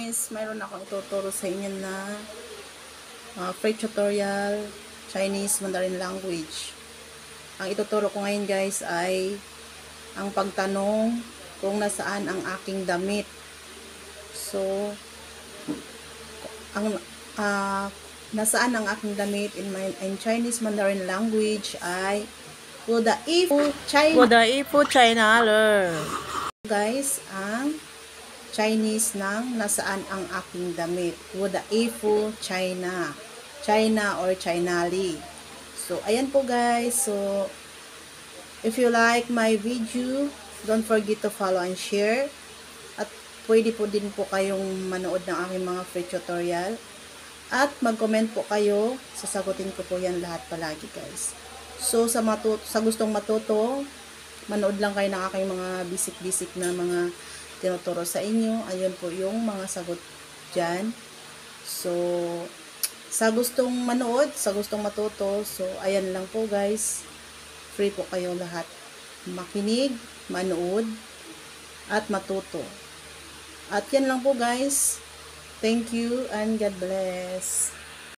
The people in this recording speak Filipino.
guys, mayroon akong ituturo sa inyo na free tutorial Chinese Mandarin language. Ang ituturo ko ngayon guys ay ang pagtanong kung nasaan ang aking damit. So, ang nasaan ang aking damit in Chinese Mandarin language ay 我的衣服 China 了 guys, ang Chinese ng nasaan ang aking damit. 我的衣服 China or Chinali. So, ayan po guys. So, if you like my video, don't forget to follow and share. At pwede po din po kayong manood ng aking mga free tutorial. At mag-comment po kayo. Sasagutin ko po yan lahat palagi guys. So, sa gustong matuto, manood lang kayo ng aking mga basic na mga tinuturo sa inyo. Ayun po yung mga sagot dyan. So, sa gustong manood, sa gustong matuto, so ayan lang po guys. Free po kayo lahat. Makinig, manood, at matuto. At yan lang po guys. Thank you and God bless.